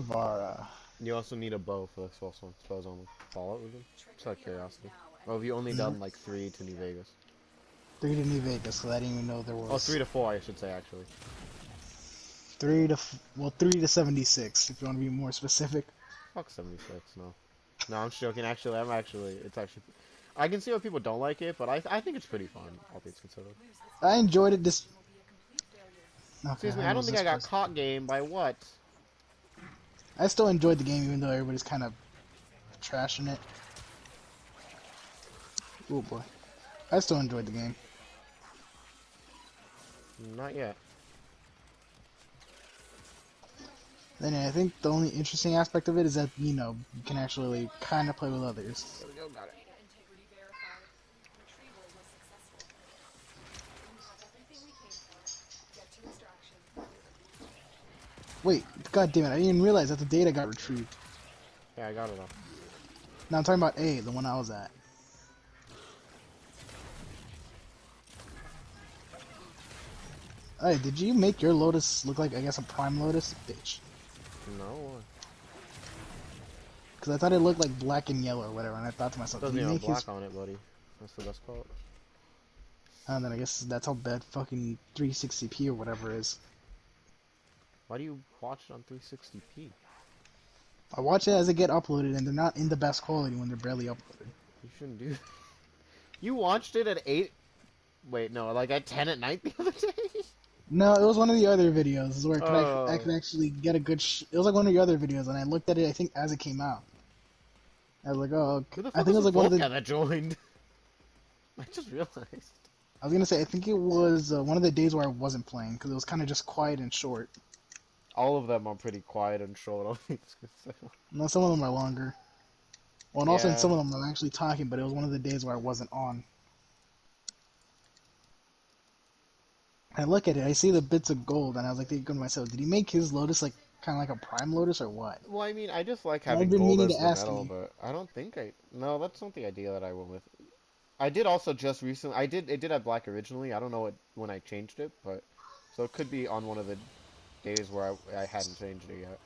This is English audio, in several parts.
Vara. You also need a bow for the spells on Fallout with them. Just out of curiosity. Oh, have you only No, done like 3 to New Vegas? 3 to New Vegas, because I didn't even know there Oh, 3 was to 4, I should say, actually. 3 to 76, if you want to be more specific. Fuck 76, no. No, I'm joking. Actually, it's actually. I can see why people don't like it, but I think it's pretty fun, all things considered. I enjoyed it. This okay, Excuse me, I I don't was think this I got person. caught game by what? I still enjoyed the game, even though everybody's kind of trashing it. Oh boy, I still enjoyed the game. Not yet. Then I think the only interesting aspect of it is that you can actually kind of play with others. There we go, got it. Wait, god damn it! I didn't even realize that the data got retrieved. Yeah, I got it all. Now I'm talking about A, the one I was at. Hey, did you make your Lotus look like, I guess, a Prime Lotus? Bitch. No. Because I thought it looked like black and yellow or whatever, and I thought to myself, did Doesn't he even have make his... black on it, buddy. That's the best part. And then I guess that's how bad fucking 360p or whatever is. Why do you watch it on 360p? I watch it as they get uploaded, and they're not in the best quality when they're barely uploaded. You shouldn't do. You watched it at 8. Wait, no, like at 10 at night the other day. No, it was one of the other videos where I Oh, could actually get a good... It was like one of your other videos, and I looked at it, I think, as it came out. I was like, oh, okay. who the I fuck think it is was this like one of the... Volca that joined? I just realized. I was gonna say, I think it was one of the days where I wasn't playing, because it was kind of just quiet and short. All of them are pretty quiet and short. All things considered. No, some of them are longer. Well, and also in Yeah, some of them I'm actually talking, but it was one of the days where I wasn't on. I look at it, I see the bits of gold, and I was like thinking to myself, did he make his Lotus like kind of like a Prime Lotus or what? well, I mean, I just like And I've having been gold meaning to as the ask metal, you. but I don't think I. No, that's not the idea that I went with. I did also just recently. I did. It did have black originally. I don't know what when I changed it, but so it could be on one of the days where I hadn't changed it yet.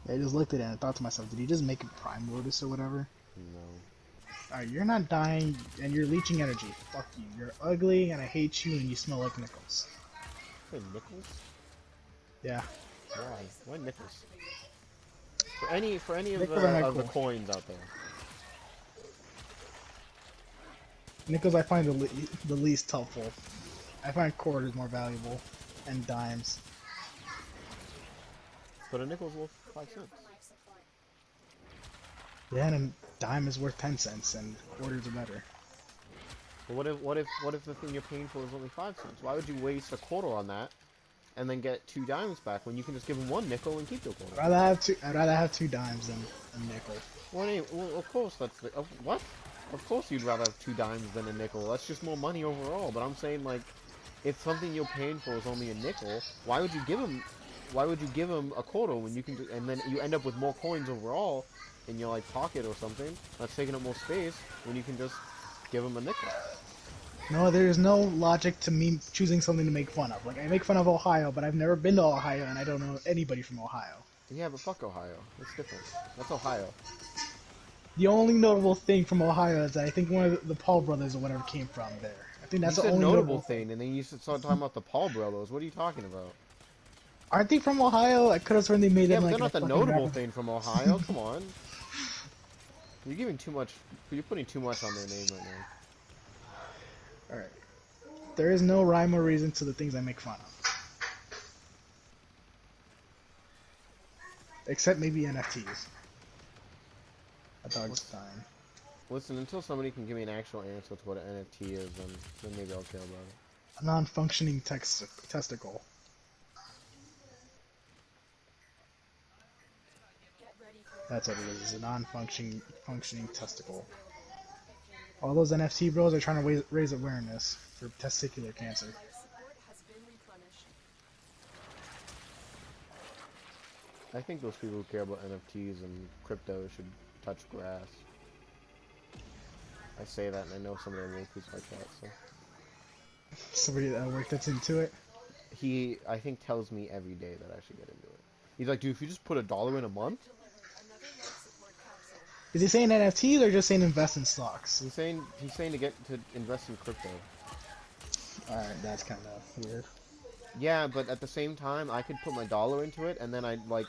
I just looked at it and I thought to myself, did he just make a Prime Lotus or whatever? No. Alright, you're not dying, and you're leeching energy. Fuck you. You're ugly, and I hate you, and you smell like nickels. Wait, nickels? Yeah. Why? Why nickels? For any Nickels are not of the cool. coins out there. Nickels I find the least helpful. I find quarters more valuable, and dimes. But a nickel's worth 5 cents. Yeah, and a dime is worth 10 cents, and quarters are better. But what if the thing you're paying for is only 5 cents? Why would you waste a quarter on that and then get 2 dimes back when you can just give them one nickel and keep your quarter? I'd rather have 2 dimes than a nickel. Well, of course that's the what? Of course you'd rather have 2 dimes than a nickel. That's just more money overall. But I'm saying like, if something you're paying for is only a nickel, why would you give them? Why would you give them a quarter when you can? And then you end up with more coins overall in your like pocket or something that's taking up more space when you can just give them a nickel. No, there's no logic to me choosing something to make fun of. Like, I make fun of Ohio, but I've never been to Ohio, and I don't know anybody from Ohio. Yeah, but fuck Ohio. It's different. That's Ohio. The only notable thing from Ohio is that I think one of the Paul brothers or whatever came from there. I think You that's the said only notable notable thing. thing, and then you start talking about the Paul brothers. What are you talking about? Aren't they from Ohio? I could have sworn they made Yeah, them but like they're in a not the fucking rap. notable thing from Ohio. Come on. You're giving too much. You're putting too much on their name right now. Alright. There is no rhyme or reason to the things I make fun of. Except maybe NFTs. A dog's What's, dying. listen, until somebody can give me an actual answer to what an NFT is, then maybe I'll care about it. A non-functioning testicle. That's what it is. A non-functioning testicle. All those NFT bros are trying to raise awareness for testicular cancer. I think those people who care about NFTs and crypto should touch grass. I say that, and I know some of the locals like that. So Somebody that worked that's into it. he, I think, tells me every day that I should get into it. He's like, dude, if you just put $1 in a month, Is he saying NFTs or just saying invest in stocks? he's saying to get to invest in crypto. Alright, that's kind of weird. Yeah, but at the same time, I could put my dollar into it, and then I'd like,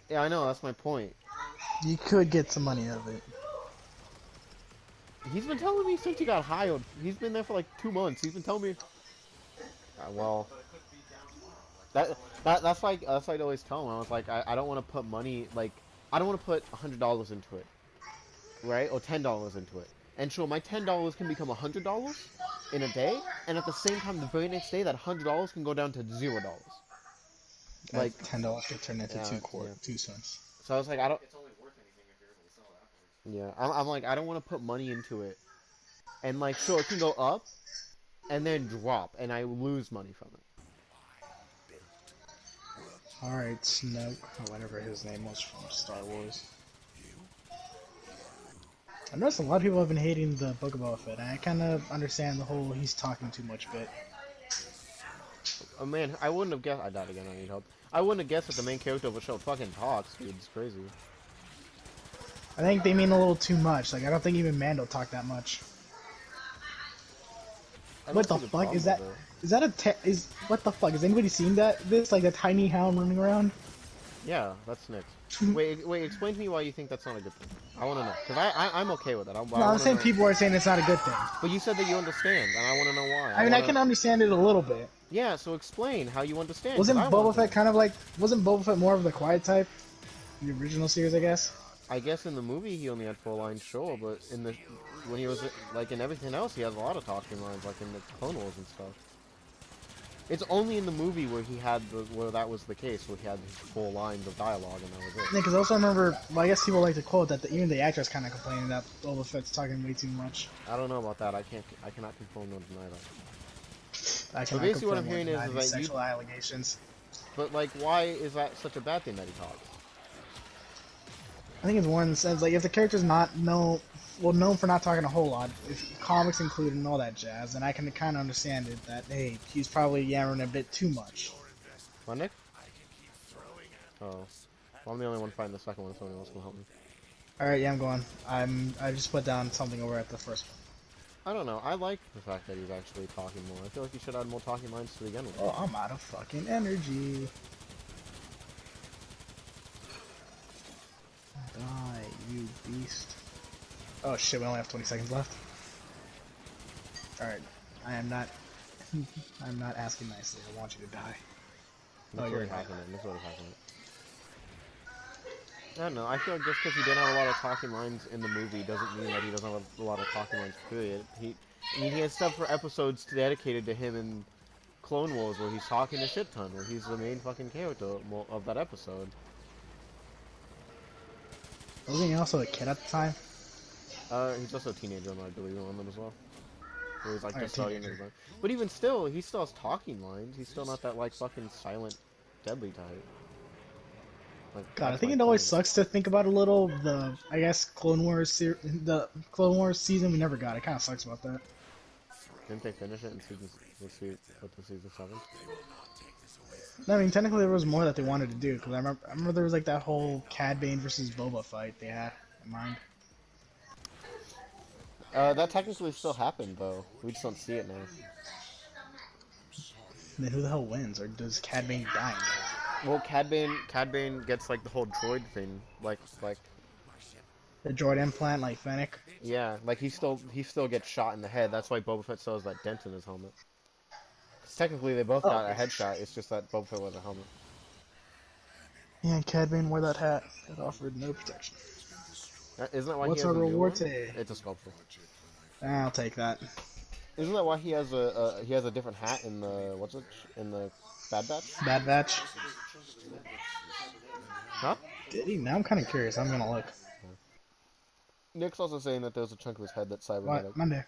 yeah, I know, that's my point. You could get some money out of it. He's been telling me since he got hired. He's been there for like 2 months. He's been telling me, well, that's like I always tell him. I was like, I don't want to put money, like, I don't want to put $100 into it, right, or $10 into it. And sure, my $10 can become $100 in a day, and at the same time, the very next day, that $100 can go down to $0. That Like, $10 could turn into yeah, 2 cents. so I was like, I don't. Yeah, I'm like, I don't want to put money into it, and like, sure, it can go up, and then drop, and I lose money from it. Alright, Snoke, or whatever his name was from Star Wars. I noticed a lot of people have been hating the Book of Boba Fett, and I kind of understand the whole he's talking too much bit. Oh man, I wouldn't have guessed. I died again. I need help. I wouldn't have guessed that the main character of the show fucking talks, dude. It's crazy. I think they mean a little too much. Like, I don't think even Mando talked that much. What the fuck is that? Is that what the fuck? Has anybody seen this, like, a tiny hound running around? Yeah, that's Nick. wait, explain to me why you think that's not a good thing. I want to know, because I'm okay with it. I'm saying people are saying it's not a good thing. But you said that you understand, and I want to know why. I mean, I can understand it a little bit. Yeah, so explain how you understand. Wasn't Boba Fett kind of like, wasn't Boba Fett more of the quiet type? The original series, I guess? I guess in the movie he only had 4 lines, sure, but when he was, like, in everything else, he has a lot of talking lines, like in the Clone Wars and stuff. It's only in the movie where where that was the case, where he had his 4 lines of dialogue, and that was it. Yeah, because I also remember, well, I guess people like to quote that even the actors kind of complaining that Boba Fett's talking way too much. I don't know about that. I cannot confirm nor deny that. I so basically what I'm hearing is that sexual allegations. But, like, why is that such a bad thing that he talks? I think it's more in the sense, like, if the character's not known for not talking a whole lot, if comics included and all that jazz, then I can kind of understand it, that, hey, he's probably yammering a bit too much. What, Nick? Oh. Well, I'm the only one fighting the second one, so someone else can help me. Alright, yeah, I'm going. I just put down something over at the first one. I don't know, I like the fact that he's actually talking more. I feel like he should add more talking lines to begin with. Oh, I'm out of fucking energy. Die, you beast. Oh shit, we only have 20 seconds left. Alright, I am not... I'm not asking nicely, I want you to die. That's what happened. That's what happened. I don't know, I feel like just because he didn't have a lot of talking lines in the movie doesn't mean that he doesn't have a lot of talking lines, period. I mean, he has stuff for episodes dedicated to him in Clone Wars where he's talking a shit ton, where he's the main fucking character of that episode. Wasn't he also a kid at the time? He's also a teenager, I believe, on them as well. So he's like Alright, just starting his life. But even still, he still has talking lines. He's still not that, like, fucking silent, deadly type. Like, God, I think it always sucks to think about a little I guess, the Clone Wars season we never got. It kind of sucks about that. Didn't they finish it in season 7? I mean, technically there was more that they wanted to do, because I remember there was like that whole Cad Bane versus Boba fight they had in mind. That technically still happened, though. We just don't see it now. Then who the hell wins, or does Cad Bane die? Well, Cad Bane gets, like, the whole droid thing, like... The droid implant, like Fennec? Yeah, like, he still gets shot in the head. That's why Boba Fett still has that dent in his helmet. 'Cause technically, they both got a headshot. It's just that Boba Fett wears a helmet. Yeah, Cad Bane wore that hat. It offered no protection. Isn't that why What's he has our a new reward one? today? It's a sculpture. I'll take that. Isn't that why he has a different hat in the in the Bad Batch? Bad Batch? Huh? Did he? Now I'm kind of curious. I'm gonna look. Nick's also saying that there's a chunk of his head that's cybernetic. What? Monday.